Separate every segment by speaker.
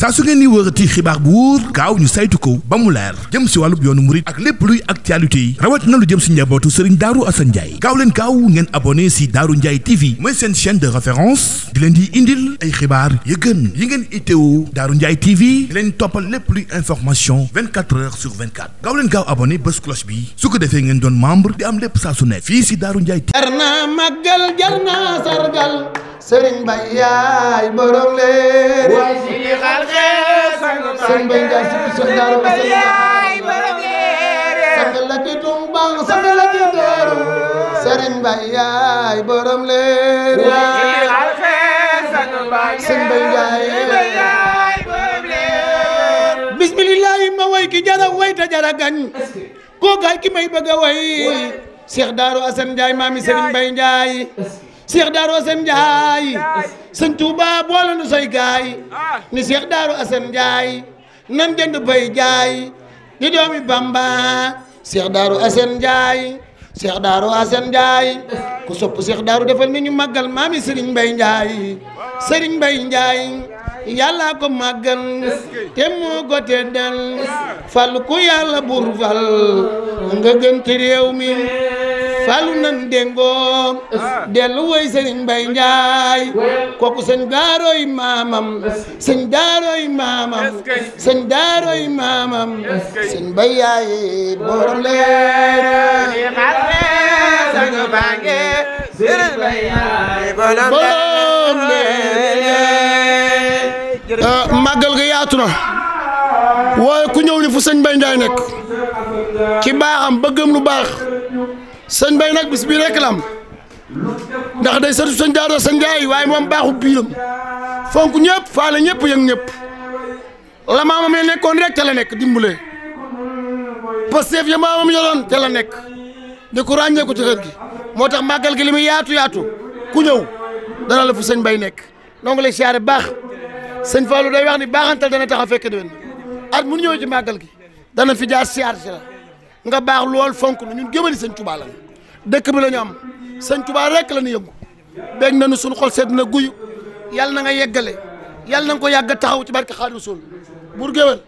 Speaker 1: saa su ngeen ni wërati xibaar bu wóor gaaw ñu saytu ko ba mu leer jëm si wàllub yoonu murit ak lépp luy actualité yi rawat na lu jëm si njabootu Serigne Darou Assane Ndiaye gaaw leen gaaw ngeen abonné si Darou Ndiaye TV mooy seen chaîne de référence di leen di indil ay xibaar yu gën yi ngeen itteewu Darou Ndiaye TV di leen toppal lépp luy information 24 heures sur 24 gaaw leen gaaw abonné bés cloche bi su ko defee ngeen doon membre di am lépp saa su ne fii si Darou Ndiaye TV.
Speaker 2: jar naa màggal jar naa sargal Serigne Baye yaay borom leer way si xalxe Serigne Baye yaay si Darou Assane yaay borom leer sang la ci tumbang sang la ci Darou Serigne Baye yaay borom leer way si xalxe Serigne Baye yaay borom leer bismillah ma way ki jara way ta jara gañ ko gaay ki may bëgg a way Cheikh Darou Assane Ndiaye maami Serigne Baye Ndiaye Cheikh Darou Assane Ndiaye Sëñ Touba boole nu say gaay ni Cheikh Darou Assane Ndiaye nan jënd bay jaay di doomi Bamba Cheikh Darou Assane Ndiaye Cheikh Darou Assane Ndiaye ku sopp Cheikh Darou defal ni ñu màggal maami Serigne Baye Ndiaye Serigne Baye Ndiaye yàlla ko màggal te moo ko teddal fal ku yàlla bur fal nga gën ci réew mi falu nan déngoo dellu woy Serigne Baye Ndiaye kooku sëñ daarooy maamam sëñ daarooy maamam sëñ daarooy maamam sëñ Baye yaay borom leer sëñ bange Serigne Baye yaay borom leer màggal ga yaatu na waaye ku ñëw ni fu sëñ Baye Ndiaye nekk ci baaxam bëggam lu baax sëñ Baye nag bis bii rek la am ndax day sëtu sëñ Darou Assane Ndiaye waaye moom baaxu biiram fonk ñëpp faale ñëpp yëg ñëpp la maamam ya nekkoon rek te la nekk dimbale Pastef ya maamam yoroon te la nekk di ko ràññee ko ci kër gi moo tax màggal gi li muy yaatu yaatu ku ñëw dana la fu sëñ Baye nekk donc lay siyaare baax sëñ Fallou day wax ni baaxantal dana tax a fekk déwén at mu ñëwee ci màggal gi dana fi jaar siyaare si la nga baax lool fonk nu ñun gémali sëñ Touba la dëkk bi la ñu am sëñ Touba rek la ñu yëngu bég nañu suñu xol sedd na guyu yàlla na nga yeggale yàlla na nga ko yàgg a taxaw ci barke Xaadimu Rasuul buur géwél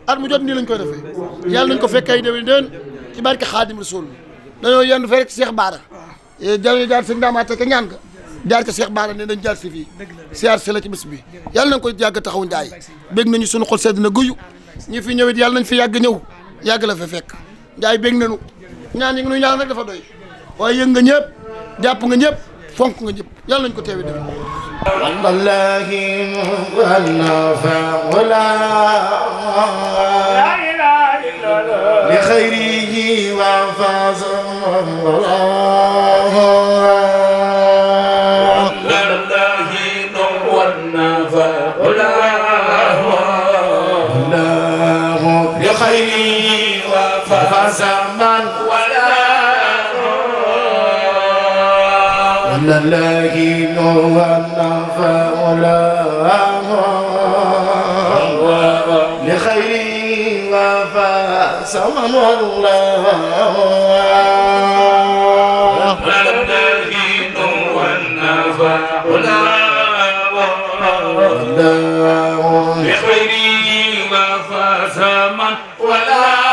Speaker 2: at mu jot nii lañ koy defee yàlla nañ ko fekkee ay déwén ci barke Xaadimu Rasuul dañoo yendu fee rek Cheikh Bara jaar sëñ Daamaate ka ñaan ga jaar ko Cheikh Bara ne dañ jaar si fii siyaar si la ci bis bi yàlla na nga koy yàgg taxaw Ndiaye bég nañu suñu xol sedd na guyu ñi fi ñëwit yàlla nañ fi yàgg ñëw yàgg la fa fekk Ndiaye bég nañu ñaan yi nga nu ñaan rek dafa doy waaye yëg nga ñëpp jàpp nga ñëpp fonk nga ñëpp yàlla nañ ko teewi def wallahi wanafa wala li khayrihi wa faza فزمن ولا لكن هو النفع ولا لخير فزمن والله لكن هو النفع ولا لخير فزمن ولا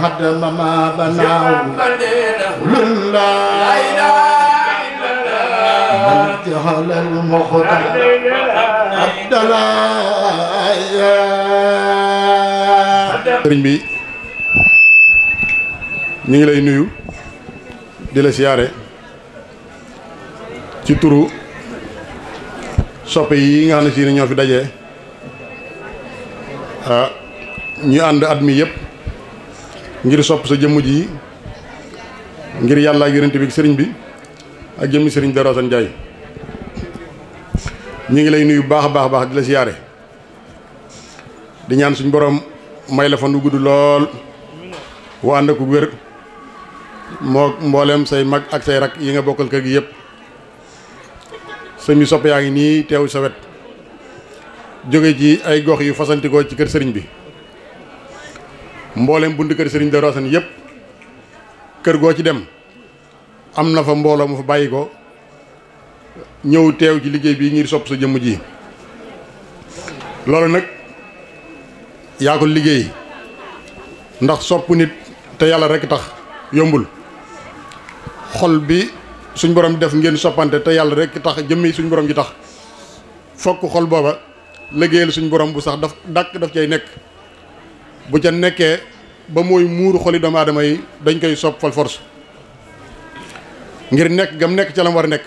Speaker 2: هدم ما بناه لله لا اله الا الله انتهى المختار عبد الله
Speaker 3: sëriñ bi ñu ngi lay nuyu di la siyaare ci turu soppe yi nga xam ne si ne ñoo fi dajee ñu ànd at mi yëpp ngir sopp sa jëmm ji ngir yàlla ak yonent bi ak sëriñ bi ak jëmmi sëriñ Darou Assane Ndiaye ñu ngi lay nuyu baax a baax a baax di la siyaare di ñaan suñ borom may la fan wu gudd lool wu ànd ak wér moo mbooleem say mag ak say rak yi nga bokkal kër gi yëpp sëñ bi soppe yaa ngi nii teew sa wet jóge ci ay gox yu fasantikoo ci kër sëriñ bi mbooleem bunt kër sëriñ Darou Assane yëpp kër goo ci dem am na fa mbooloo mu fa bàyyi ko ñëw teew ci liggéey bi ngir sopp sa jëmm ji loolu nag yaa ko liggéey ndax sopp nit te yàlla rekk tax yombul xol bi suñ borom def ngeen soppante te yàlla rekk tax jëmmi suñ borom ji tax fokk xol booba liggéeyal suñ borom bu sax daf cay nekk bu ca nekkee ba mooy muuru xoli doomu aadama yi dañ koy sopp fal force ngir nekk gam nekk ca la mu war a nekk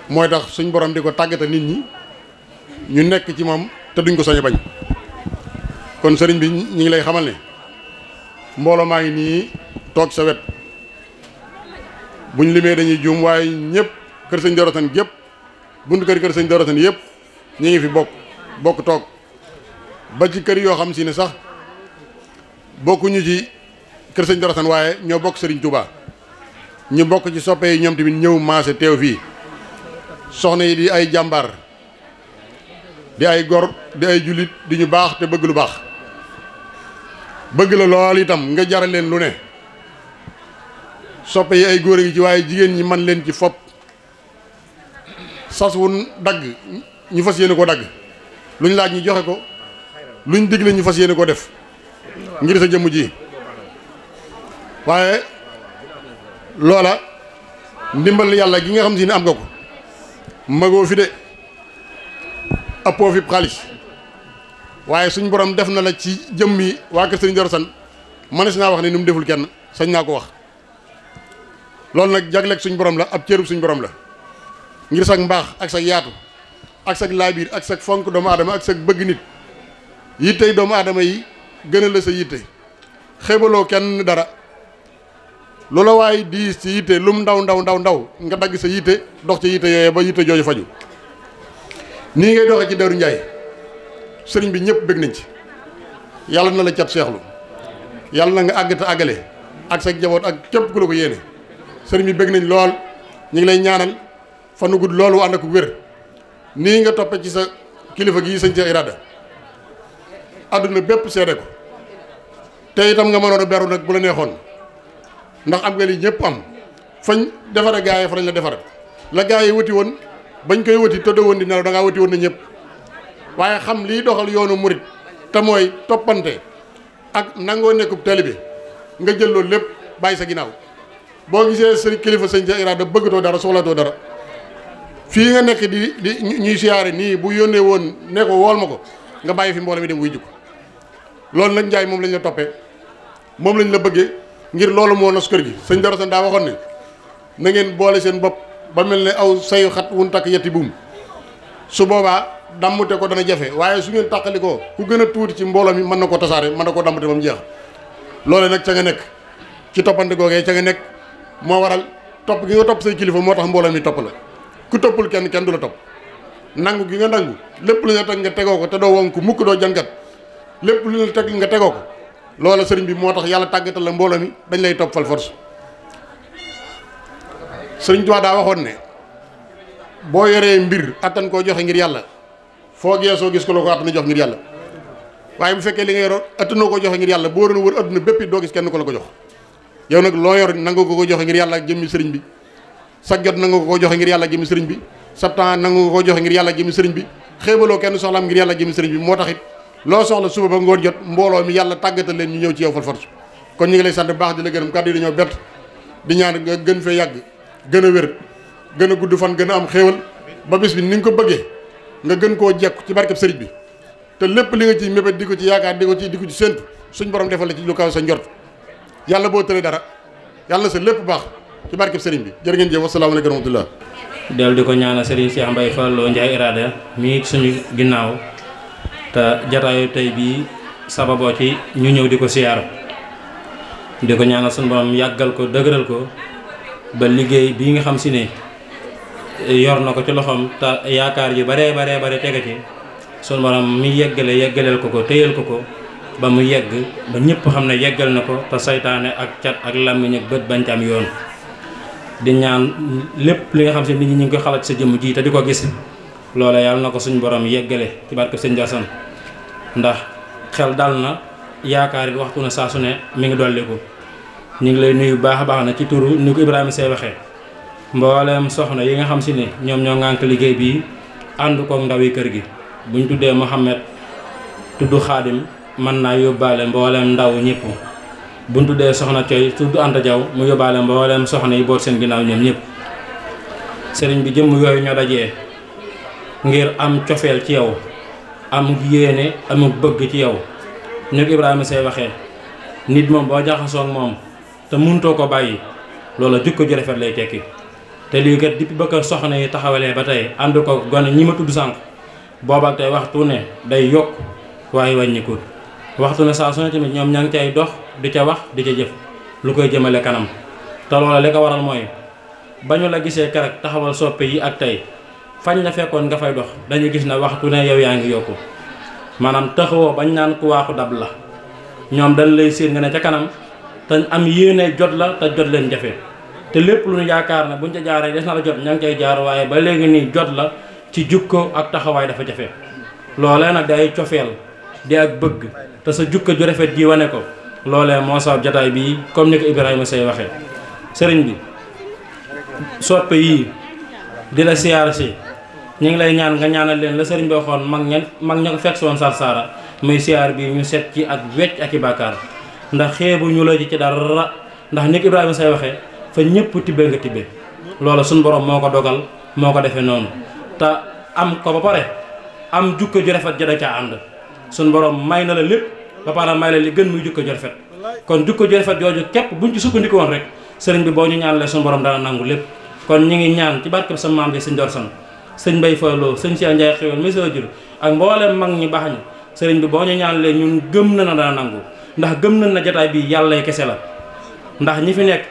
Speaker 3: mooy tax suñ borom di ko tàggata nit ñi ñu nekk ci moom te duñ ko sañ a bañ kon sëriñ bi ñi ngi lay xamal ne mbooloo maa ngi nii toog sa wet buñ limee dañuy juum waaye ñëpp kër sëñ Darou Assane gépp buntu kër sëñ Darou Assane yëpp ñu ngi fi bokk toog ba ci kër yoo xam si ne sax bokkuñu ci kër sëñ Darou Assane waaye ñoo bokk sëriñ Touba ñu bokk ci soppe yi ñoom tamit ñëw maase teew fii soxna yi di ay jàmbaar di ay gor di ay jullit di ñu baax te bëgg lu baax bëgg la lool itam nga jaral leen lu ne soppe yi ay góor a ngi ci waaye jigéen ñi man leen ci fopp sas wun dagg ñu fas yéene ko dagg luñ laaj ñu joxe ko luñ digle ñu fas yéene ko def ngir sa jëmm ji waaye loola ndimbal yàlla gi nga xam si ne am nga ko magoo fi de appoo fi xaalis waaye suñ borom def na la ci jëmmi waa kër sëriñ Darou Assane mënees naa wax ne ni mu deful kenn sañ naa ko wax loolu nag jagleeg suñ borom la ab cërub suñ borom la ngir sag mbaax ak sag yaatu ak sag laabiir ak sag fonk doomu aadama ak sag bëgg nit yittey doomu aadama yi gënal la sa yitte xeebaloo kenn dara loola waaye diis ci yitte lum ndaw nga dagg sa yitte dox ci yitte yooyee ba yitte jooju faju nii ngay doxee ci Darou Ndiaye sëriñ bi ñëpp bëgg nañ ci yàlla na la cat seexlu yàlla na nga àgg te àggale ak sa jaboot ak képp ku la ko yéene sëriñ bi bëgg nañ lool ñu ngi lay ñaanal fanu gudd loolu ànd ak wér nii nga toppe ci sa kilifa gii sëñ Cheikh Irada àdduna bépp seede ko te itam nga mënoon a beru nag bu la neexoon ndax am nga li ñëpp am fañ defare gaa yi fa lañ la defare la gaa yi wuti woon bañ koy wuti tëddoo woon di nelaw da ngaa wuti woon na ñëpp waaye xam lii doxal yoonu murit te mooy toppante ak nangoo nekkub taalibe nga jël loolu lépp bàyyi sa ginnaaw boo gisee sëriñ kilifa sëñ Cheikh Irada bëggatoo dara soxlatoo dara fii nga nekk di ñuy siyaare nii bu yónnee woon ne ko wool ma ko nga bàyyi fi mbooloo mi dem wuy jukko loolu nag Njaay moom lañ la toppee moom lañ la bëggee ngir loolu moo nos kër gi sëñ Darou Assane daa waxoon ne na ngeen boole seen bopp ba mel ne aw sayu xat wun takk yetti buum su boobaa dammute ko dana jafe waaye su ngeen tàqalikoo ku gën a tuuti ci mbooloo mi mën na ko tasaare mën na koo dammute ba mu jeex loole nag ca nga nekk ci toppante googee ca nga nekk moo waral topp gi nga topp say kilifa moo tax mbooloo mi topp la ku toppul kenn du la topp nangu gi nga nangu lépp lu ñu teg nga tegoo ko te doo wonk mukk doo jangat lépp lu ñu teg nga tegoo ko loola sëriñ bi moo tax yàlla tàggatal la mbooloo mi dañ lay topp fal force sëriñ Tuubaa daa waxoon ne boo yoree mbir attan koo joxe ngir yàlla foo geesoo gis ko la ko attana jox ngir yàlla waaye bu fekkee li nga yor attanoo ko joxe ngir yàlla boo doon wër adduna bépp doo gis kenn ko la ko jox yow nag loo yor nangu ko joxe ngir yàlla ak jëmmi sëriñ bi sa jot nangu ko joxe ngir yàlla ak jëmmi sëriñ bi sa temps nangu ko joxe ngir yàlla ak jëmmi sëriñ bi xéebaloo kenn soxlaam ngir yàlla ak jëmmi sëriñ bi moo tax it loo soxla suba ba ngoon jot mbooloo mi yàlla tàggatal leen ñu ñëw ci yow fal force kon ñu ngi lay sant bu baax di la gërëm kàddu yi dañoo bett di ñaan nga gën fee yàgg gën a wér gën a gudd fan gën a am xéewal ba bis bi ni nga ko bëggee nga gën koo jekku ci barkeb sëriñ bi te lépp li nga ci mébét di ko ci yaakaar di ko ci séntu suñ borom defal la ci lu kaw sa njort yàlla boo tëlee dara yàlla na sa lépp baax ci barkeb sëriñ bi jërë ngeen jëf wasalaamaaleykum wa rahmatullah.
Speaker 4: del di ko ñaanal Serigne Cheikh Mbaye Fallou Ndiaye Irada mii suñu ginnaaw te jataayu tey bii sababoo ci ñu ñëw di ko siyaar di ko ñaanal suñu borom yàggal ko dëgëral ko ba liggéey bii nga xam si ne yor na ko ci loxoom te yaakaar yu bare tege ci suñu borom mi yeggaleel ko téyal ko ba mu yegg ba ñëpp xam ne yeggal na ko te saytaane ak cat ak làmmiñ ak bët bañ ci am yoon di ñaan lépp li nga xam si nit ñi ñu ngi koy xalaat sa jëmm ji te di ko gis loola yàlla na ko suñu borom yeggale ci barke sëñ Ndiassane ndax xel dal na yaakaar it waxtu na saa su ne mi ngi dolliku ñu ngi lay nuyu baax a baax na ci turu ni ko Ibrahima Seye waxee mbooleem soxna yi nga xam si ne ñoom ñoo ŋànk liggéey bii ànd koog ndawi kër gi buñ tuddee Mohamed tudd Xaadim mën naa yóbbaale mbooleem ndaw ñëpp buñ tuddee soxna Coy tudd Anta Jaw mu yóbbaale mbooleem soxna yi boot seen ginnaaw ñoom ñëpp sëriñ bi jëmm yooyu ñoo dajee ngir am cofeel ci yow am yéene amuk bëgg ci yow ñu ko Ibrahima Seye waxee nit moom boo jaxasoo ak moom te mënutoo ko bàyyi loola jukko ju rafet lay tekki te lii kat depuis ba ko soxna yi taxawalee ba tey ànd ko gone ñi ma tudd sànq booba ak tey waxtu ne day yokk waaye wàññikut waxtu ne saa su ne tamit ñoom ña ngi cay dox di ca wax di ca jëf lu koy jëmale kanam te loola li ko waral mooy ba ñu la gisee keroog taxawal soppe yi ak tey fañ la fekkoon nga fay dox dañuy gis ne waxtu ne yow yaa ngi yokku maanaam taxawoo bañ naan ku waaxu dab la ñoom dañ lay séen nga ne ca kanam te am yéene jot la te jot leen jafe te lépp lu ñu yaakaar ne buñ ca jaaree des na la jot ña ngi cay jaar waaye ba léegi nii jot la ci jukko ak taxawaay dafa jafe loolee nag day cofeel di ak bëgg te sa jukko ju rafet ji wane ko loolee moo sabab jataay bii comme ni ko Ibrahima Seye waxee sëriñ bi soppe yii di la siyaar si ñu ngi lay ñaan nga ñaanal leen la sëriñ bi waxoon mag ña ko fekk si woon Sarsara muy siyaar bi ñu set ci ak wecc ak i bàkkaar ndax xeebu ñu la ci dara ndax ni ko Ibrahima Seye waxee fa ñëpp tibbe nga tibbe loola suñu borom moo ko dogal moo ko defee noonu te am ko ba pare am jukko ju rafet ja da caa ànd suñu borom may na la lépp ba pare may la li gën muy jukko ju rafet kon jukko ju rafet jooju képp buñ ci sukkandiku woon rek sëriñ bi boo ñu ñaanalee suñu borom dana nangu lépp kon ñu ngi ñaan ci barkeb sa maam bi sëñ Dorsan sëñ Mbaye Fallou sëñ Cheikh Ndiaye xéwal monsieur jur ak mboolem mag ñi baax ñi sëriñ bi boo ñu ñaanalee ñun gëm na dana nangu ndax gëm nañ na jataay bi yàlla kese la ndax ñi fi nekk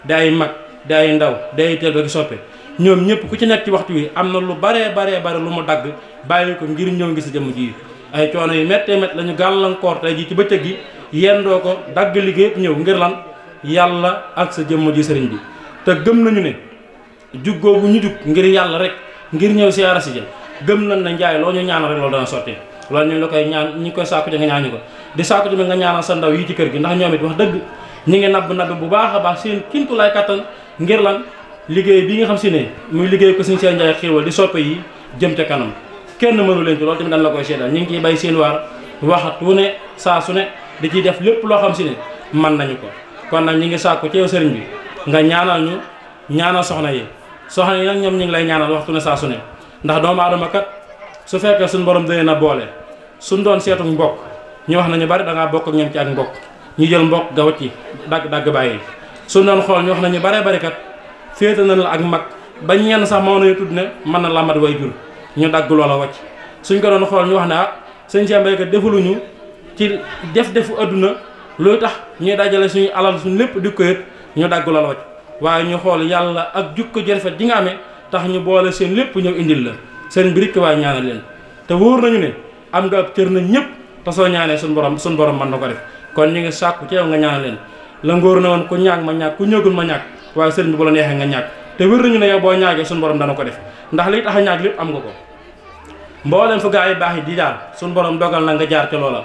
Speaker 4: day mag day ndaw day teel ba ki soppe ñoom ñëpp ku ci nekk ci waxtu wi am na lu bare lu mu dagg bàyyi ko ngir ñëw ngi sa jëmm ji ay coono yu méttee mét la ñu gàllankoor tey ji ci bëccëg gi yendoo ko dagg liggéey yëpp ñëw ngir lan yàlla ak sa jëmm ji sëriñ bi te gëm nañu ne juggoo bu ñu jug ngir yàlla rek ngir ñëw siyaara si ja gëm nañ na njaay loo ñu ñaanal rek loolu dana sotti loolu ñu la koy ñaan ñu ngi koy sàkku ci nga ñaan ñu ko di sàkku tamit nga ñaanal sa ndaw yi ci kër gi ndax ñoom it wax dëgg ñi ngi nabb bu baax a baax seen kintu lay kattan ngir lan liggéey bi nga xam si ne muy liggéey ko suñu seen njaay xéewal di soppe yi jëm ca kanam kenn mënu leen ci loolu tamit dañ la koy seedal ñu ngi ciy bay seen waar waxtu ne saa su ne di ciy def lépp loo xam si ne mën nañu ko kon nag ñi ngi sàkku ci yow sëriñ bi nga ñaanal ñu ñaanal soxna yi nag ñoom ñu ngi lay ñaanal waxtu ne saa su ne ndax doomu aadama kat su fekkee suñu borom dana na boole suñ doon seetu mbokk ñu wax nañu bari da ngaa bokk ak ñoom ci ak mbokk ñu jël mbokk ga wacci dagg bàyyi suñ doon xool ñu wax nañu bari kat féete nañ la ak mag ba ñenn sax moo nañu tudd ne mën na la mat way jur ñu dagg loola wacc suñ ko doon xool ñu wax ne sëñ Cheikh Mbaye kat defaluñu ci defu adduna luy tax ñuy dajale suñu alal suñu lépp di ko yët ñu dagg loola wacc waaye ñu xool yàlla ak jukko ju rafet ji nga amee tax ñu boole seen lépp ñëw indil la sëriñ bi rikk waaye ñaanal leen te wóor nañu ne am nga ab cër na ñëpp te soo ñaanee suñu borom mën na ko def kon ñu ngi sàkku ci yow nga ñaanal leen la ngóor na woon ku ñaag ma ñaag ku ñëgul ma ñaag waaye sëriñ bi bu la neexee nga ñaag te wér nañu ne yow boo ñaagee suñu borom dana ko def ndax li tax a ñaag lépp am nga ko mbooleem fu gaa yi baax yi di jaar suñu borom dogal na nga jaar ca loola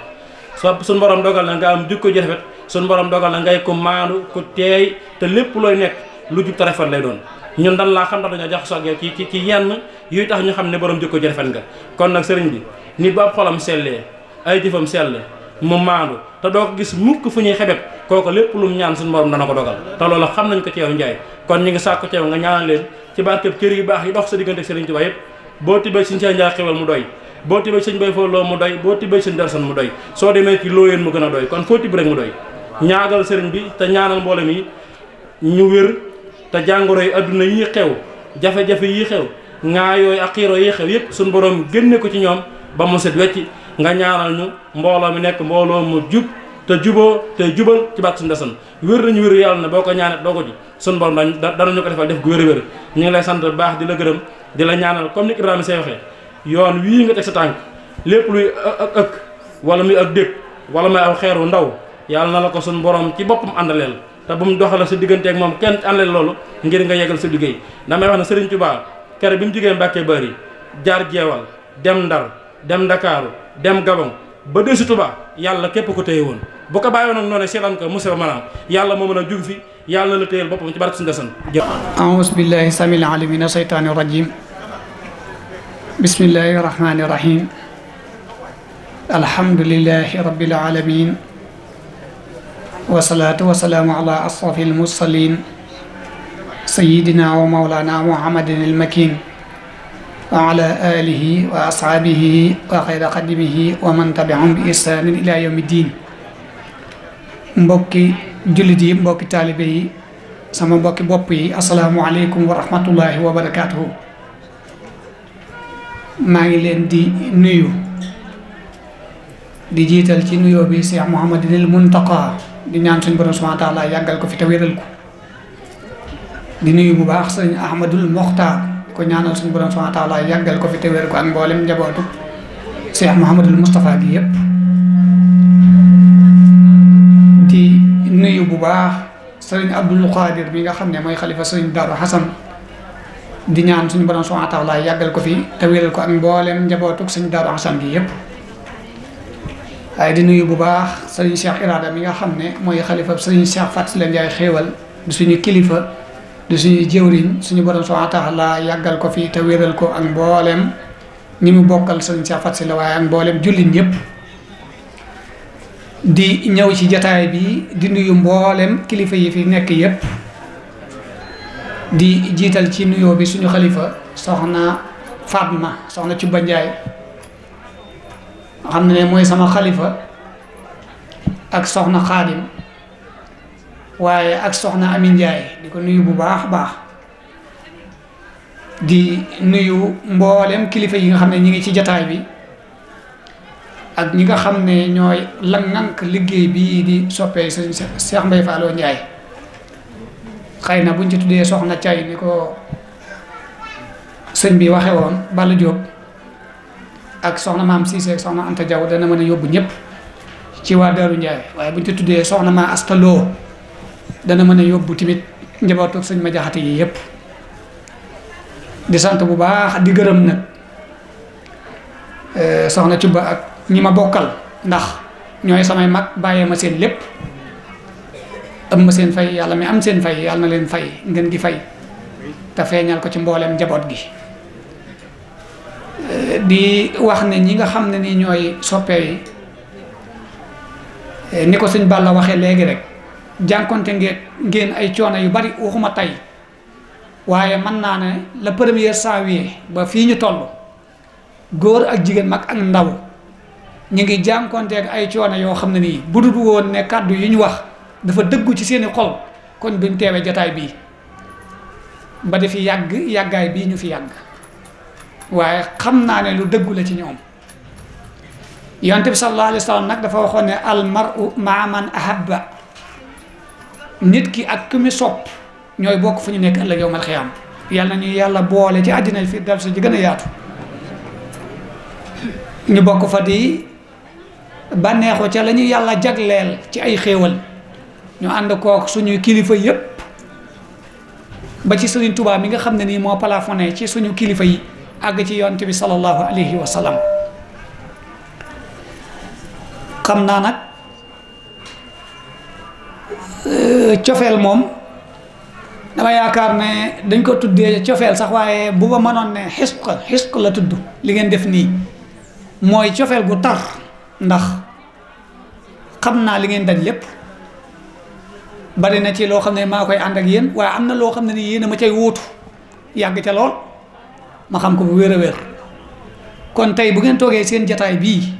Speaker 4: suñu borom dogal na nga am jikko ju rafet suñu borom dogal na ngay ko maandu ku teey te lépp looy nekk lu jub te rafet lay doon ñun dan laa xam ndax dañoo jaxasoo ak yow ci yenn yuy tax ñu xam ne borom jikko ju rafet nga kon nag sëriñ bi nit bu ab xolam sellee ay jëfam sell mu maandu te doo ko gis mukk fu ñuy xebet kooku lépp lu mu ñaan suñu borom dana ko dogal te loolu xam nañ ko ci yow Njaay kon ñu ngi sàkku ci yow nga ñaanal leen ci barkeb cër yu baax yi dox sa diggante Sëriñ Tuubaa yëpp boo tibbee suñu Cheikh Njaay xewal mu doy boo tibbee sëñ Bay Fallu mu doy boo tibbee sëñ Darsan mu doy soo demee ci looyeen mu gën a doy kon foo tibb rek mu doy ñaagal sëriñ bi te ñaanal mboolem yi ñu wér te jàngoro yi adduna yi xew jafe-jafe yi xew ngaa yooyu ak xiiro yi xew yëpp suñu borom génne ko ci ñoom ba mu set wecc nga ñaanal ñu mbooloo mi nekk mbooloo mu jub te juboo te jubal ci bàq suñu desan wér nañu wér yàlla ne boo ko ñaanee doo ko ji suñu borom danañu ko defal def gu wér-wér ñu ngi lay sant bu baax di la gërëm di la ñaanal comme ni Ibrahima say waxee yoon wii nga teg sa tànk lépp luy ëkk wala muy ak dégg wala muy aw xeeru ndaw yàlla na la ko suñu borom ci boppam àndaleel te bu mu doxale sa digganteeg moom kenn àndaleel loolu ngir nga yegal sa liggéey damay wax ne Serigne Touba kere bi mu jógee Mbàkke Bari jaar jeewal dem Ndar dem Ndakaaru dem Gabon ba desu Touba yàlla képp ko téye woon bu ko bàyyi woon nag noonu seetaan ko musiba maanaam yàlla moo mën a jug fi yàlla na la téyel boppam ci barke suñu desan
Speaker 5: a'uuzu billahi samil alim mina shaytaani rajim bismillahi rahmani rahim alhamdulillahi rabbil alamin wasalaatu wasalaamu ala asrafil mursalin sayyidina wa mawlana muhammadin al makin wa ala alihi wa ashaabihi wa xayra xadimihi wa man tabiahum bi ihsanin ila yawmi din mbokki jullit yi mbokki taalibe yi sama mbokki bopp yi asalaamu aleykum wa rahmatullahi wa barakatuhu maa ngi leen di nuyu di jiital ci nuyoo bi Cheikh Mouhamadinil Muntaqa di ñaan suñu borom subhanahu wa taala yàggal ko fi te wéral ko di nuyu bu baax sëñ Ahmadul Mokhtar ko ñaanal suñu borom subhanahu wa taala yàggal ko fi te wéral ko ak mboolem njabootu Cheikh Mouhamadul Moustapha gi yëpp di nuyu bu baax sëriñ Abdul Qadir bi nga xam ne mooy xalifa sëriñ Daaru Xasan di ñaan suñu borom subhanahu wa taala yàggal ko fi te wéral ko ak mboolem njabootu sëriñ Daaru Xasan gi yëpp waaye di nuyu bu baax sëriñ Cheikh Irada mi nga xam ne mooy xalifa sëriñ Cheikh Faty Sylla Ndiaye xéewal di suñu kilifa di suñu jëwriñ suñu borom subhanahu wa taala yàggal ko fi te wéral ko ak mboolem ñi mu bokkal sëriñ Cheikh Faty Sylla waaye ak mboolem jullit ñëpp di ñëw ci jataay bi di nuyu mboolem kilifa yi fi nekk yëpp di jiital ci nuyoo bi suñu xalifa soxna Fatma soxna Cuba Ndiaye xam ne mooy sama xalifa ak soxna Xaadim waaye ak soxna Amin Ndiaye di ko nuyu bu baax baax di nuyu mboolem kilifa yi nga xam ne ñi ngi ci jataay bi ak ñi nga xam ne ñooy langank liggéey bii di soppee sëñ Cheikh Mbaye Fallo Ndiaye xëy na buñ ci tuddee soxna Cay ni ko sëñ bi waxe woon Balla Diop ak soxna maam Cissé ak soxna Anta Diaw dana mën a yóbbu ñëpp ci waa Daaru Ndiaye waaye buñ ci tuddee soxna ma Astaloo dana mën a yóbbu tamit njabootu sëñ ma jaxate yi yëpp di sant bu baax di gërëm nag soxna Cuba ak ñi ma bokkal ndax ñooy samay mag bàyyee ma seen lépp am ma seen fay yàlla mi am seen fay yàlla na leen fay ngeen di fay te feeñal ko ci mbooleem njaboot gi di wax ne ñi nga xam ne ni ñooy soppee yi ni ko sëñ Balla waxee léegi rek jànkonte ngeen ay coono yu bari waxuma tey waaye mën naa ne le 1er janvier ba fii ñu toll góor ak jigéen mag ak ndaw ñu ngi jànkonteeg ay coono yoo xam ne nii bu dul woon ne kàddu yi ñu wax dafa dëggu ci seeni xol kon duñ teewee jotaay bii ba di fi yàggaay bii ñu fi yàgg waaye xam naa ne lu dëggu la ci ñoom yonent bi sallallahu alayhi wa sallam nag dafa waxoon ne al mar'u ma'a man ahabba nit ki ak ku mu sopp ñooy bokk fu ñu nekk ëllëg yawmal xiyaam yàlla na ñu yàlla boole ci àddina fi dal sa ji gën a yaatu ñu bokk fa di bànneexu ca la ñu yàlla jagleel ci ay xéewal ñu ànd kook suñu kilifa yépp ba ci Sëriñ Tuubaa mi nga xam ne nii moo plafonné ci suñu kilifa yi àgg ci yonent bi sallallahu alayhi wa sallam xam naa nag cofeel moom dama yaakaar ne dañ ko tuddee cofeel sax waaye bu ba mënoon ne xisq la tudd li ngeen def nii mooy cofeel gu tar ndax xam naa li ngeen daj lépp bari na ci loo xam ne maa koy ànd ak yéen waaye am na loo xam ne ni yéen a ma cay wuutu yàgg ca lool ma xam ko bu wér a wér kon tey bu ngeen toogee seen jataay bii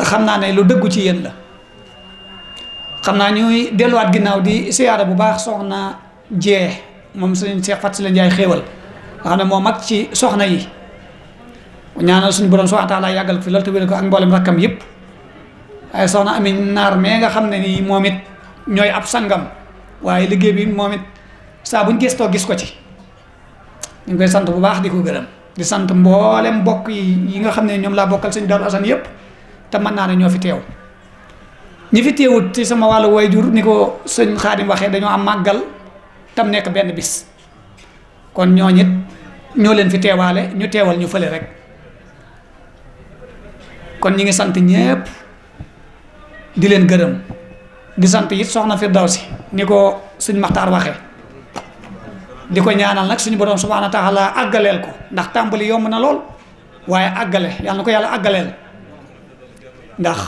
Speaker 5: xam naa ne lu dëggu ci yéen la. xam naa ñuy delluwaat ginnaaw di siyaara bu baax soxna Jee moom sëñ Cheikh Faty Sylla Ndiaye xéewal nga xam ne moo mag ci soxna yi ñaanal suñu borom subhanahu wa taala yàggal ko fi loolu te wér ko ak mboolem rakkam yëpp. waaye soxna Ami Naar mais nga xam ne nii moom it ñooy ab sangam waaye liggéey bi moom it saa buñ gëstoo gis ko ci ñu ngi koy sant bu baax di ko gërëm di sant mboolem mbokk yi nga xam ne ñoom laa bokkal sëñ Darou Assane yëpp te mën naa ne ñoo fi teew. ñi fi teewut ci sama wàllu wayjur ni ko sëñ Xaadim waxee dañoo am màggal tam nekk benn bis kon ñoo ñit ñoo leen fi teewaale ñu teewal ñu fële rek kon ñi ngi sant ñépp di leen gërëm di sant it soxna Firdawsi ni ko sëñ Maxtaar waxee di ko ñaanal nag suñu borom subhaanahu wa taala àggaleel ko ndax tàmbali yomb na lool waaye àggale yàlla na ko yàlla àggaleel ndax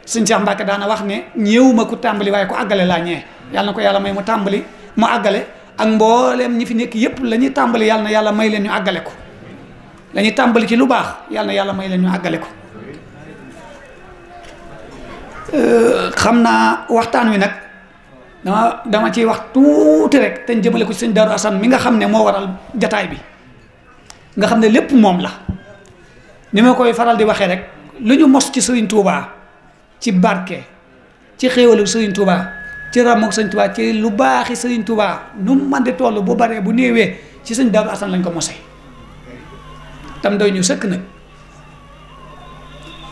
Speaker 5: sëñ Cheikh Mbacke daana wax ne ñëwuma ku tàmbali waaye ku àggale laa ñee yàlla na ko yàlla may mu tàmbali mu àggale ak mbooleem ñi fi nekk yépp la ñuy tàmbali yàlla na yàlla may leen ñu àggale ko la ñuy tàmbali ci lu baax yàlla na yàlla may leen ñu àggale ko. xam naa waxtaan wi nag dama ciy wax tuuti rek te jëmale ko ci sëñ Darou Assane mi nga xam ne moo waral jataay bi nga xam ne lépp moom la ni ma koy faral di waxee rek lu ñu mos ci Serigne Touba. ci barke ci xéewalu Serigne Touba ci ràmmoog Serigne Touba ci lu baaxi Serigne Touba nu mu mën di toll bu baree bu néewee ci sëñ Darou Assane lañ ko mose tam doy ñu sëkk nag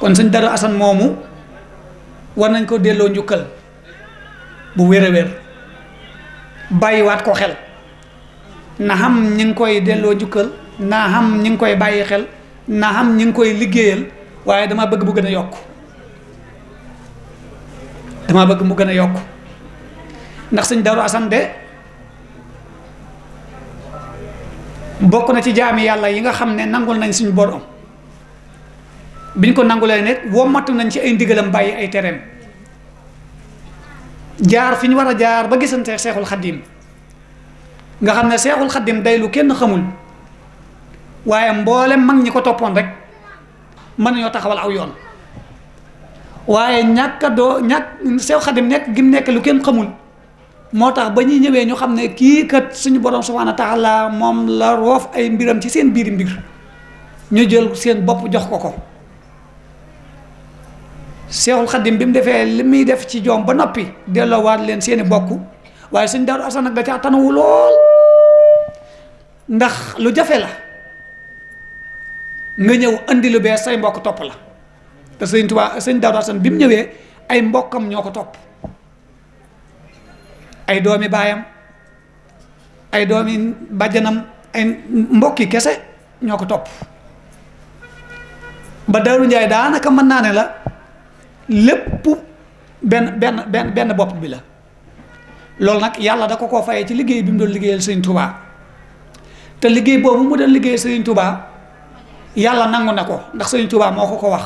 Speaker 5: kon sëñ Darou Assane moomu war nañ ko delloo njukkal bu wér a wér bàyyiwaat ko xel na xam ñi ngi koy delloo njukkal na xam ñi ngi koy bàyyi xel na xam ñi ngi koy liggéeyal waaye dama bëgg bu gën a yokk dama bëgg mu gën a yokk ndax sëñ Darou Assane de bokk na ci jaami yàlla yi nga xam ne nangul nañ suñu borom biñ ko nangulee ne wommatu nañ ci ay ndigalam bàyyi ay tereem jaar fi ñu war a jaar ba gisante Seexul Xaddim nga xam ne Seexul Xaddim day lu kenn xamul waaye mboolem mag ñi ko toppoon rek mën nañoo taxawal aw yoon waaye Seexul Xaddim nekk gi mu nekk lu kenn xamul moo tax ba ñuy ñëwee ñu xam ne kii kat suñu borom subhaanahu wa taala moom la roof ay mbiram ci seen biiri mbir ñu jël seen bopp jox ko ko Seexul Xaddim bi mu defee li muy def ci joom ba noppi delloowaat leen seeni bokk waaye sëñ Darou Assane nag da caa tanawu lool ndax lu jafe la nga ñëw andi lu bees say mbokk topp la te sëñ Darou Assane bi mu ñëwee ay mbokkam ñoo ko topp ay doomi baayam ay doomi bàjjanam ay mbokki kese ñoo ko topp ba Darou Ndiaye daanaka mën naa ne la lépp benn bopp bi la loolu nag yàlla da ko koo fayee ci liggéey bi mu doon liggéeyal Sëriñ Touba te liggéey boobu mu doon liggéeyal Sëriñ Touba yàlla nangu na ko ndax Sëriñ Touba moo ko wax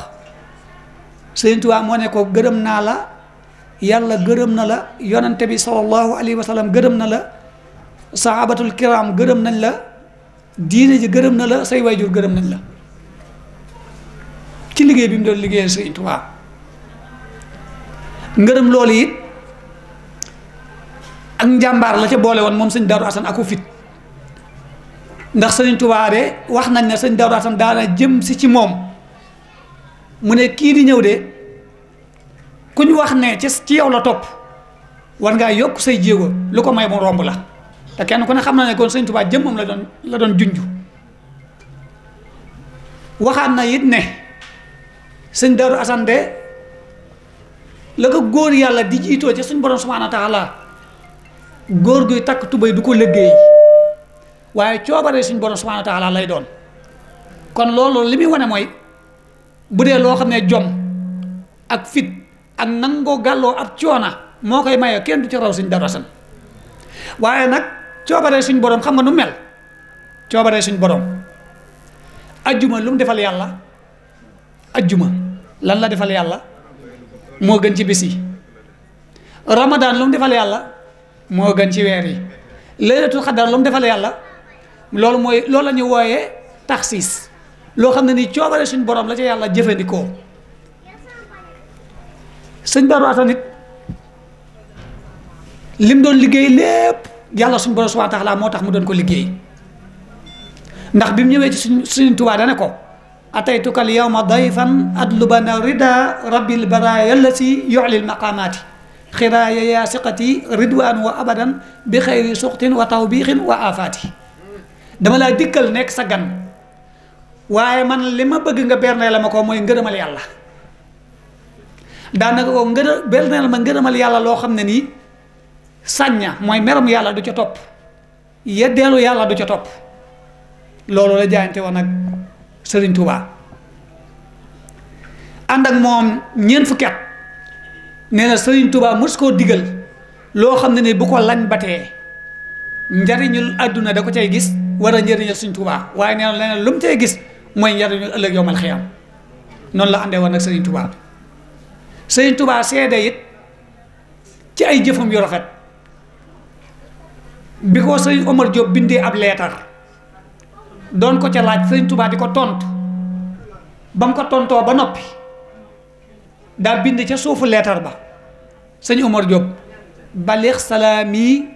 Speaker 5: Sëriñ Touba moo ne ko gërëm naa la yàlla gërëm na la yonante bi sallallahu alayhi wa sallam gërëm na la sahabatul kiram gërëm nañ la diine ji gërëm na la say wayjur gërëm nañ la ci liggéey bi mu doon liggéeyal Sëriñ Touba ngërëm loolu it ak njàmbaar la ca boole woon moom sëñ Darou Assane aku fit ndax Sëriñ Touba de wax nañ ne sëñ Darou Assane daana jëm si ci moom mu ne kii di ñëw de ku ñu wax ne ci yow la topp war ngaa yokk say jéego lu ko may mu romb la te kenn ku ne xam na ne kon sëñ Touba jëmmam la doon junju waxaat na it ne sëñ Darou Assane de la ko góor yàlla di jiitoo ci suñ borom subhaanahu wa taala góor guy takk tubéy du ko liggéey waaye coobaree suñ borom subhaanahu wa taala lay doon kon loolu li muy wane mooy bu dee loo xam ne jom ak fit ak nangoo gàlloo ab coona moo koy maye kenn du ci raw suñ Darou Assane waaye nag coobaree suñ borom xam nga nu mel coobaree suñ borom ajjuma lu mu defal yàlla ajjuma lan la defal yàlla moo gën ci bis yi Ramadan lu mu defal yàlla moo gën ci weer yi laylatul xadar lu mu defal yàlla loolu la ñu wooyee taxsiis loo xam ne nii coobare suñ borom la ca yàlla jëfandikoo. sëñ Darou Assane nit lim doon liggéey lépp yàlla suñ borom subhanahu wa taala moo tax mu doon ko liggéey ndax bi mu ñëwee ci suñ Tuubaa dane ko ataytukal yawma dayfan adlubana rida rabbil baraya allati yu'lil maqamati xiraaya yaa siqati ridwan wa abadan bi xayri suxtin wa tawbiixin wa afaati dama laa dikkal nekk sa gan waaye man li ma bëgg nga bernee la ma ko mooy ngërëmal yàlla daanaka ko bernee la ma ngërëmal yàlla loo xam ne nii sàñña mooy meram yàlla du ca topp yeddeelu yàlla du ca topp loolu la jaayante woon ak Sëriñ Tuubaa ànd ak moom ñeent fukki at nee na Sëriñ Tuubaa mos koo digal loo xam ne ni bu ko lañ batee njariñul àdduna da ko cay gis war a njëriñal Sëriñ Tuubaa waaye nee na leneen lu mu cay gis mooy njariñul ëllëg yowmal xiyaam noonu la àndee woon ak Sëriñ Tuubaa Sëriñ Tuubaa seede it ci ay jëfam yu rafet bi ko Sëriñ Omar Diop bindee ab leetar doon ko ca laaj Sëriñ Tuubaa di ko tontu ba mu ko tontoo ba noppi daa bind ca suufu leetar ba Sëriñ Omar Diop balix salaami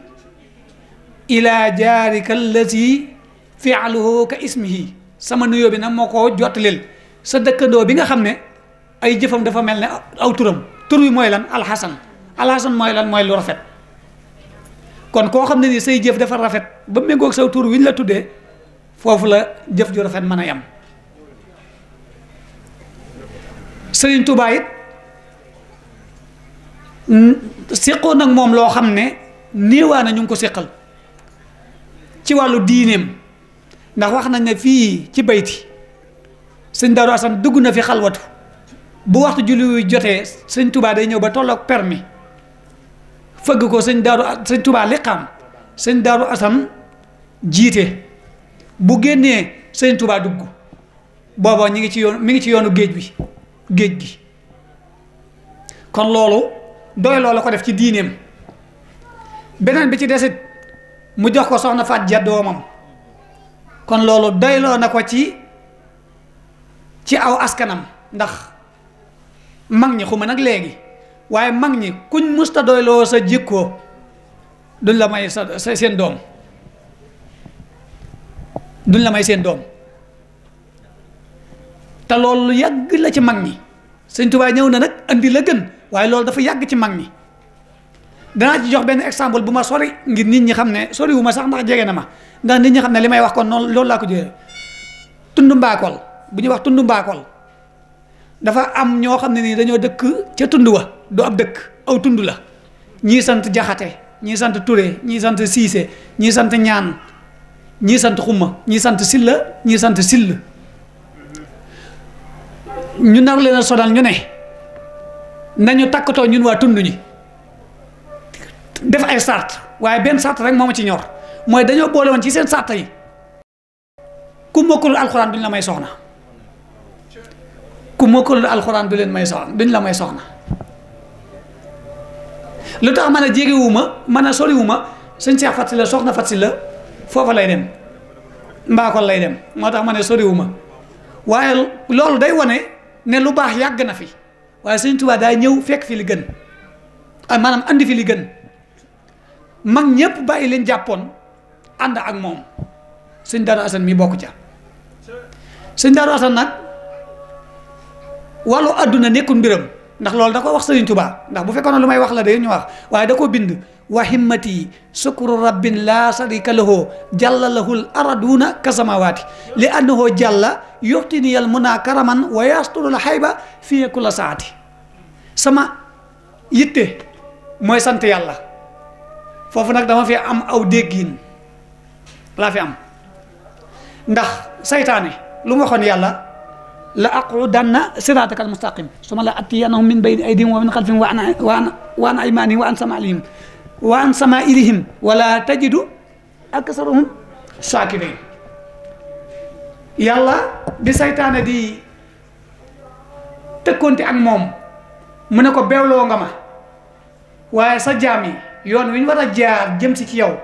Speaker 5: ila jaarika allati fi'luhu ka ismihi sama nuyoo bi nag moo ko jottalil sa dëkkandoo bi nga xam ne ay jëfam dafa mel ne aw turam tur wi mooy lan alxasan mooy lan mooy lu rafet kon koo xam ne ni say jëf dafa rafet ba méngoog saw tur wi ñu la tuddee foofu la jëf ju rafet mën a yam Sëriñ Tuubaa it séqoon nag moom loo xam ne néewaana ñu ngi ko séqal ci wàllu diineem ndax wax nañ ne fii ci bayti sëñ Darou Assane dugg na fi xalwatu bu waxtu julli jotee sëñ Tuubaa day ñëw ba tolloog permis fëgg ko sëñ Tuubaa liqaam sëñ Darou Assane jiite bu génnee sëñ Tuubaa dugg booba mi ngi ci yoonu géej gi kon loolu doy loola ko def ci diineem beneen bi ci desit mu jox ko soxna Faat Ja doomam kon loolu doyloo na ko ci aw askanam ndax mag ñi xuma nag léegi waaye mag ñi kuñ musta doyloo sa jikkoo duñ la may sa seen doom te loolu yàgg la ci mag ñi Sëñ Tuubaa ñëw na nag andi la gën waaye loolu dafa yàgg ci mag ñi danaa ci jox benn exemple bu ma sori ngir nit ñi xam ne sori wu ma sax ndax jege na ma ndax nit ñi xam ne li may wax kon noonu loolu laa ko jëlee tundu mbaakol bu ñuy wax tundu mbaakol dafa am ñoo xam ne nii dañoo dëkk ca tund wa du ab dëkk aw tund la ñii sant jaxate ñii sant Touré ñii sant Siise ñii sant ñaan ñii sant xumma ñii sant silla ñii sant sill ñu nar leen a sonal ñu ne nañu takkatoo ñun waa tund ñi def ay sart waaye benn sart rek moo ma ci ñor mooy dañoo boole woon ci seen sart yi ku mokkalul alxuraan duñ la may soxna ku mokkalul alxuraan duñ la may soxna lu tax man a jegewuma man a soriwuma sëñ Cheikh Faty la soxna Faty la foofa lay dem mbaakol lay dem moo tax ma ne soriwuma waaye loolu day wane ne lu baax yàgg na fi waaye Sëñ Tuubaa daa ñëw fekk fi li gën maanaam andi fi li gën mag ñëpp bàyyi leen jàppoon ànd ak moom sëñ Darou Assane mi bokk ca sëñ Darou Assane nag wàllu àdduna nekkul mbiram ndax loolu da ko wax Sëriñ Tuubaa ndax bu fekkoon lu may wax la de ñu wax waaye da ko bind wa himmati sukru rabbin la sharika lahu jalla lahul araduna kasamawaati li annahu jalla yuxtiniyal muna karaman wa yasturul xayba fii kulla saati sama yitte mooy sant yàlla foofu nag dama fi am aw déggin laa fi am ndax saytaane lu ma waxoon yàlla la aqudanna siratakal mustaqim suma la atiyannahum min bayni aydihim wa min xalfihim wa an aymanihim wa an samailihim wa an samailihim wala tajidu aksarahum shakirin yàlla bi saytaane di tëkkoonte ak moom mu ne ko beewloo nga ma waaye sa jaam yi yoon wi ñu war a jaar jëm si ci yow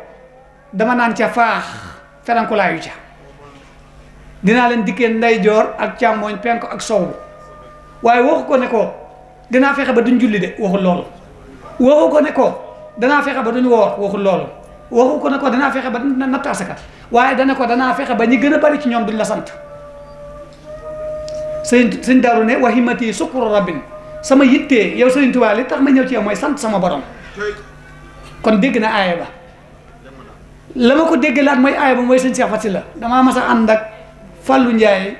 Speaker 5: dama naan ca faax ferankulaayu ca dinaa leen dikkee ndeyjoor ak càmmooñ penk ak sowu waaye waxu ko ne ko dinaa fexe ba duñ julli de waxul loolu waxu ko ne ko danaa fexe ba duñ woor waxul loolu waxu ko ne ko danaa fexe ba natt asaka waaye dana ko danaa fexe ba ñi gën a bari ci ñoom duñ la sant sëñ Daaru ne wahimati sukru rabbin sama yittee yow Sëriñ Tuubaa li tax ma ñëw ci yow mooy sant sama borom kon dégg na aaya ba la ma ko déggalaat mooy aaya ba mooy sëñ Cheikh Faty la damaa mas a ànd ak Fallou Ndiaye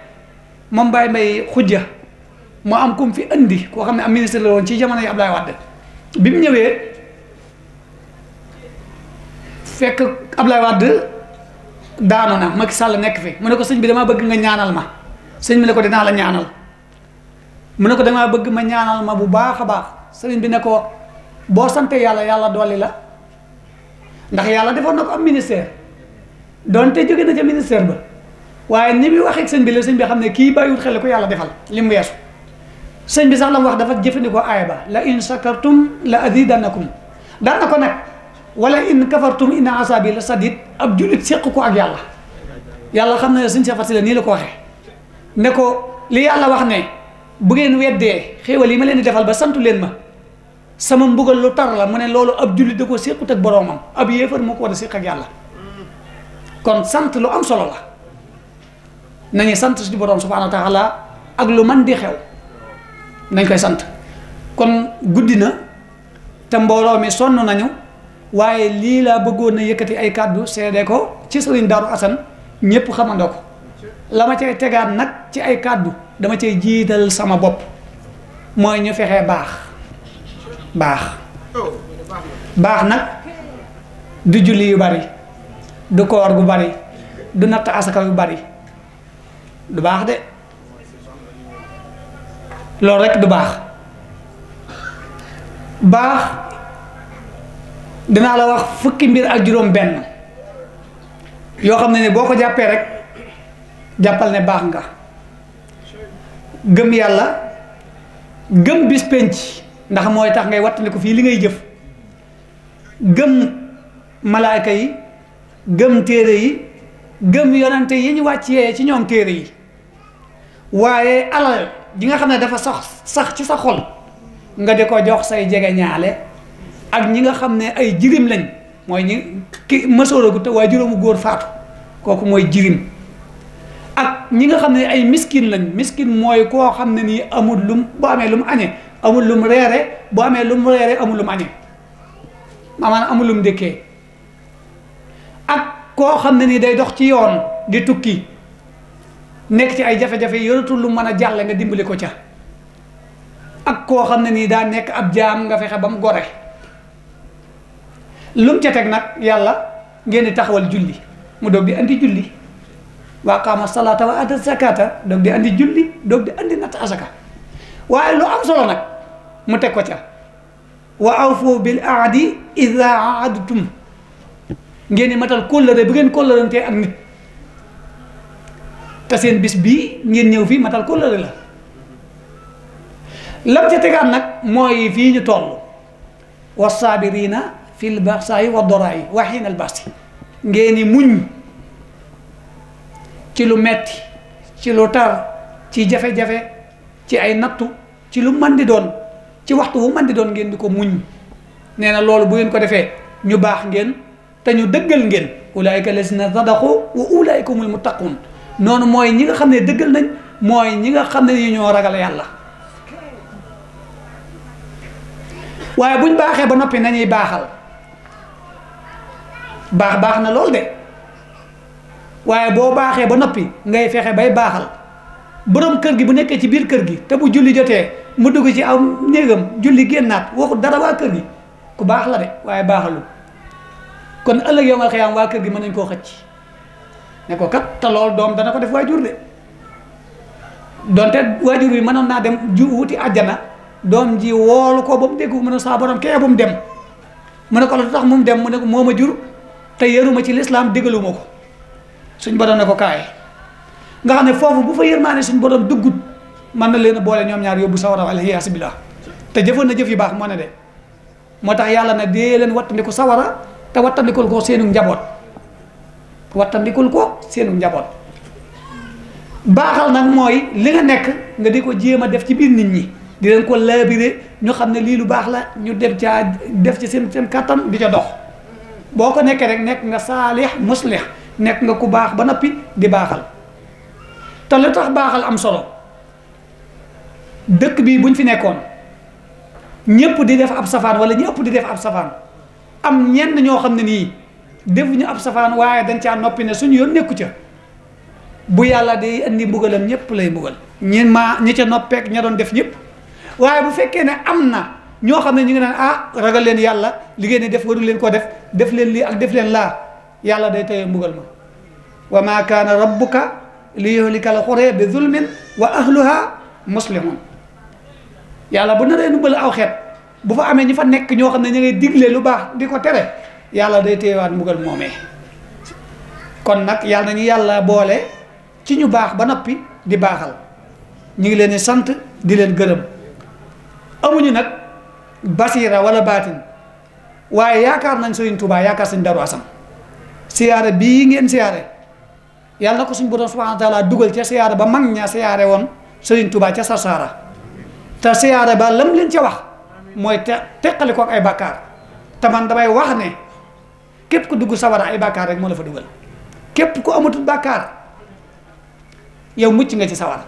Speaker 5: moom Baye Mbaye xujja mu am kum fi indi koo xam ne am ministre la woon ci jamono yi Abdoulaye Wade bi mu ñëwee fekk Abdoulaye Wade daanu na Macky Sall nekk fi mu ne ko sëñ bi damaa bëgg nga ñaanal ma sëñ bi ne ko dinaa la ñaanal mu ne ko damaa bëgg ma ñaanal ma bu baax a baax sëriñ bi ne ko boo sante yàlla yàlla dolli la ndax yàlla defoon na ko am ministère doonte jóge na ca ministère ba waaye ni muy waxee ak sëñ bi la sëñ bi xam ne kii bàyyiwut xel ko yàlla defal li mu weesu sëñ bi sax la mu wax dafa jëfandikoo aaya ba la in shakartum la azidannakum daan na ko nag wala in kafartum inna asabi la sadid ab jullit séq ko ak yàlla yàlla xam ne sëñ Cheikh Faty la nii la ko waxee ne ko li yàlla wax ne bu ngeen weddee xéewal yi ma leen di defal ba santu leen ma sama mbugal lu tar la mu ne loolu ab jullit da ko séqut ak boroomam ab yéefar moo ko war a séq ak yàlla kon sant lu am solo la nañu sant suñu boroom subhaanahu wa taala ak lu man di xew nañ koy sant kon guddi na te mbooloo mi sonn nañu waaye lii laa bëggoon na yëkkati ay kàddu seede ko ci sëriñ Daaru Asan ñépp xamandoo ko la ma cay tegaat nag ci ay kàddu dama cay jiital sama bopp mooy ñu fexee baax nag du julli yu bari du koor gu bari du natt asaka yu bari du baax de loolu rekk du baax dinaa la wax fukki mbir ak juróom benn yoo xam ne boo ko jàppee rek jàppal ne baax nga gëm yàlla gëm bis penc ndax mooy tax ngay wattandiku fii li ngay jëf gëm malaayka yi gëm téere yi gëm yonante yi ñu wàccee ci ñoom téere yi waaye alal ji nga xam ne dafa sax ci sa xol nga di ko jox say jege ñaale ak ñi nga xam ne ay jirim lañ mooy ñi ki mësooragu te waaye juróomu góor faatu kooku mooy jirim ak ñi nga xam ne ay miskin lañ miskin mooy koo xam ne nii amul lum bu amee lu mu añee amul lum reere bu amee lu mu reere amul lu mu añee maanaam amul lu mu dëkkee ak koo xam ne nii day dox ci yoon di tukki nekk ci ay jafe-jafe yoratul lu mën a jàll nga dimbali ko ca ak koo xam ne nii daa nekk ab jaam nga fexe ba mu gore lu mu ca teg nag yàlla ngeen di taxawal julli mu doog di andi julli wa aqaama salaata wa aata zakata doog di andi julli doog di andi natt asaka waaye lu am solo nag mu teg ko ca wa awfu bil ahdi idha ahadtum ngeen di matal kóllëre bu ngeen kóllërantee ak nit te seen bis bii ngeen ñëw fii matal kóllëre la lam ca tegaat nag mooy fii ñu toll wasaabirina fil ba'saa'i wa daraa'i wa hiinal ba'si ngeen di muñ ci lu metti ci lu tar ci jafe-jafe ci ay nattu ci lu mën di doon ci waxtu wu mën di doon ngeen di ko muñ nee na loolu bu ngeen ko defee ñu baax ngeen te ñu dëggal ngeen ulaa'ika lazina sadaqu wa ulaa'ika humul muttaquun noonu mooy ñi nga xam ne dëggal nañ mooy ñi nga xam ne ñu ñoo ragal yàlla waaye buñ baaxee ba noppi nañuy baaxal baax na lool de waaye boo baaxee ba noppi ngay fexe bay baaxal borom kër gi bu nekkee ci biir kër gi te bu julli jotee mu dugg ci am néegam julli génnaat waxu dara waa kër gi ku baax la de waaye baaxalul kon ëllëg yowmal xiyaam waa kër gi mën nañ koo xëcc ne ko kat te lool doom dana ko def waajur de donte waajur bi mënoon naa dem wuti àjjana doom ji woolu ko ba mu dégg mu ne saa borom kee bu mu dem mu ne ko la tax mu dem mu ne ko moo ma jur te yaruma ci lislaam déggaluma ko suñ borom ne ko kaay nga xam ne foofu bu fa yërmaane suñ borom duggut mën na leen a boole ñoom ñaar yóbbu sawara aliyaasu billaah te jëfoon na jëf yu baax moo ne de moo tax yàlla na dee leen wattandiku sawara te wattandikul ko seenu njaboot wattandikul ko seenu njaboot. baaxal nag mooy li nga nekk nga di ko jéem a def ci biir nit ñi di leen ko laabire ñu xam ne lii lu baax la ñu dem caa def ci seen kattan di ca dox. boo ko nekkee rek nekk nga saalix muslix nekk nga ku baax ba noppi di baaxal. te lu tax baaxal am solo dëkk bii buñ fi nekkoon ñëpp di def ab safaan wala ñëpp di def ab safaan am ñenn ñoo xam ne nii defuñu ab safaan waaye dañ caa noppi ne suñu yoon nekku ca bu yàlla day indi mbugalam ñëpp lay mbugal ñi ca noppeek ña doon def ñëpp. waaye bu fekkee ne am na ñoo xam ne ñu ngi naan ragal leen yàlla li ngeen di def waru leen ko def leen lii ak def leen laa yàlla day teye mbugal ma wa ma kaana rabbuka li yuhlika al qura bi zulmin wa ahluha muslihun. yàlla bu naree nubbal aw xeet bu fa amee ñi fa nekk ñoo xam ne ñu ngay digle lu baax di ko tere yàlla day teyewaat mbugal moomee. kon nag yàlla nañu yàlla boole ci ñu baax ba noppi di baaxal ñu ngi leen di sant di leen gërëm. amuñu nag basiira wala baatin waaye yaakaar nañ Sëriñ Tuubaa yaakaar Sëriñ Daaru Asan siyaare bii ngeen siyaare yàlla na ko suñ borom subhaanahu wa taala dugal ca siyaare ba mag ña siyaare woon Sëriñ Tuubaa ca Sarsara te siyaare ba lam leen ca wax mooy teqali ko ak ay bàkkaar te man damay wax ne képp ku dugg sawara ay bàkkaar rek moo la fa dugal képp ku amatul bàkkaar yow mucc nga ci sawara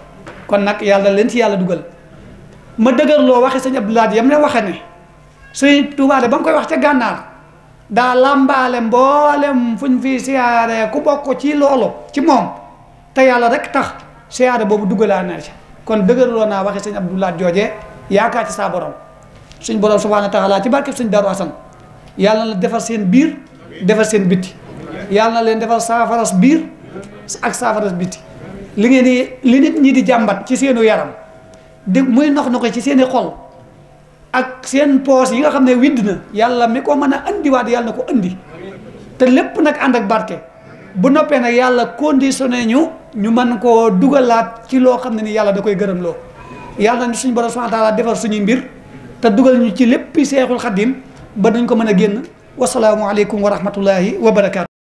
Speaker 5: kon nag yàlla leen ci yàlla dugal. ma dëgërloo waxe sëñ Abdou Lahad yam ne waxe ne sëñ Tuubaa de ba mu koy wax ca gànnaar daa làmbaale mboolem fuñ fi siyaare ku bokk ci loolu ci moom te yàlla rek tax siyaare boobu duggalaa na ci kon dëgërloo naa waxe sëñ Abdou Lahad joojee yaakaar ci saa borom suñ borom subhaanahu wa taala ci barkeb sëñ Daaru Asan yàlla na la defar seen biir defar seen bitti yàlla na leen defar saafaras biir ak saafaras bitti li nit ñi di jàmbat ci seenu yaram muy nox ko ci seeni xol ak seen poos yi nga xam ne widd na yàlla mi ko mën a andiwaat yàlla na ko andi te lépp nag ànd ak barke bu noppee nag yàlla conditionné ñu mën koo dugalaat ci loo xam ne ni yàlla da koy gërëm loo yàlla na suñu borom subhanahu wa taala defar suñuy mbir te dugal ñu ci léppi seexul xaddim ba dañ ko mën a génn wasalaamu aleykum wa rahmatullahi wa barakaatu.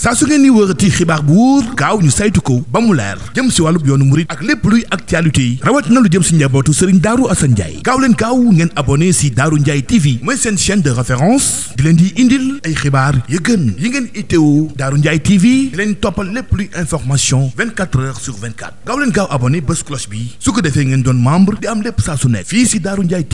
Speaker 1: saa su ngeen di wërati xibaar bu wóor gaaw ñu saytu ko ba mu leer jëm si wàllub yoonu murit ak lépp luy actualité yi rawat na lu jëm si njabootu Serigne Darou Assane Ndiaye gaaw leen gaaw ngeen abonné si Darou Ndiaye TV mooy seen chaîne de référence di leen di indil ay xibaar yu gën yi ngeen itteewu Darou Ndiaye TV di leen toppal lépp luy information 24 heures sur 24 gaaw leen gaaw abonné bés cloche bi su ko defee ngeen doon membre di am lépp saa su nekk fii si Darou Ndiaye